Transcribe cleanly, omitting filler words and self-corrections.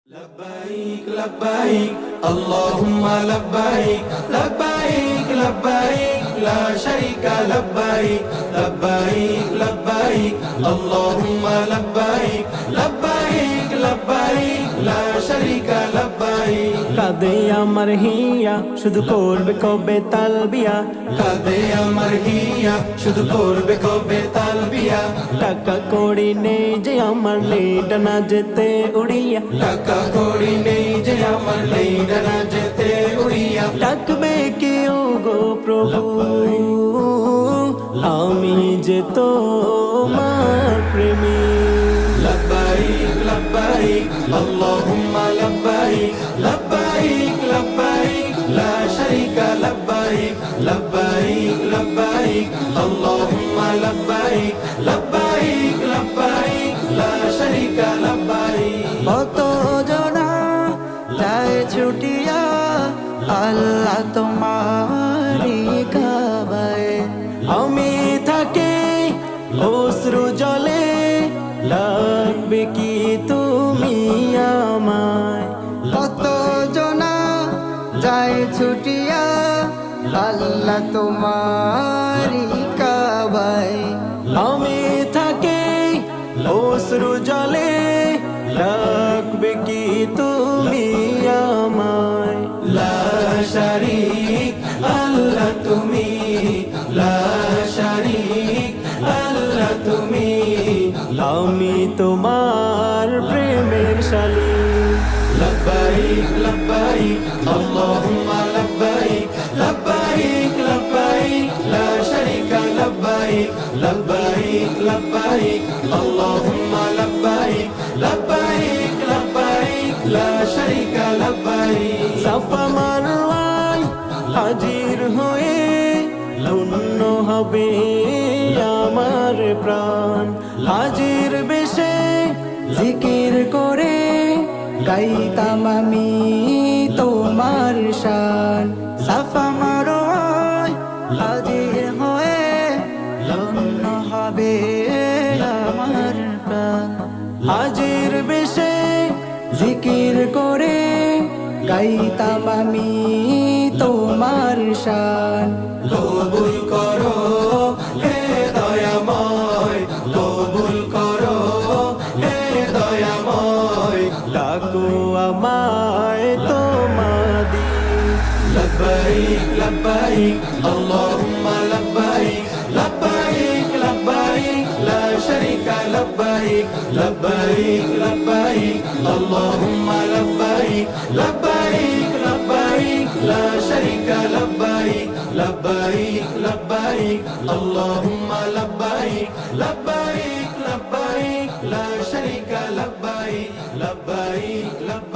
لبيك لبيك اللهم لبيك لبيك لبيك لا شريك لبيك لبيك لبيك اللهم لبيك لبيك لبيك لا شريك لبيك কাঁদে আমার হিয়া শুধু করবে কবে তালবিয়া কাঁদে আমার হিয়া শুধু করবে কবে তালবিয়া টাকা কড়ি নেই যে আমার লেটা না যেতে উড়িয়া টাকা কড়ি নেই যে আমার নেই ডানা যেতে উড়িয়া ডাকবে কেউ গো প্রভু আমি যে তোমার প্রেমী لبيك لبيك اللهم لبيك لبيك لبيك لا شريك لبيك لبيك لبيك اللهم لبيك لبيك لبيك لا شريك لبيك কত জনা যায় ছুটিয়া আল্লাহ তোমারি কাবায় আমি থাকি অশ্রু জলে লাগবে কি তুমি আমায় কত জনা যায় ছুটিয়া আল্লাহ তোমারি কাবায় আমি থাকি অশ্রু জলে লাগবে কি তুমি আমায় لا شريك আল্লাহ তুমি لا شريك আল্লাহ তুমি আমি তোমার প্রেমের শালী لبيك لبيك اللهم لبيك لبيك لبيك لا شريك لبيك لبيك لبيك اللهم لبيك لبيك لبيك لا شريك لبيك সাফা মারওয়ায় হাজির হয়ে ধন্য হবে আমার প্রাণ হাজির বেশে জিকির করে গাইতাম আমি তোমার শান সাফা মারোয় হাজির হয়ে ধন্য হবে আমার প্রাণ হাজির বেশে জিকির করে গাইতাম আমি তোমার শান কবুল করো হে দয়াময় কবুল করো হে দয়াময় ডাকো আমায় তোমাদি لبيك لبيك اللهم لبيك لبيك لبيك لا شريك لبيك لبيك لبيك اللهم لبيك لبيك لبيك لا شريك لبيك لبيك لبيك اللهم لبيك لبيك لبيك لا شريك لبيك لبيك لبيك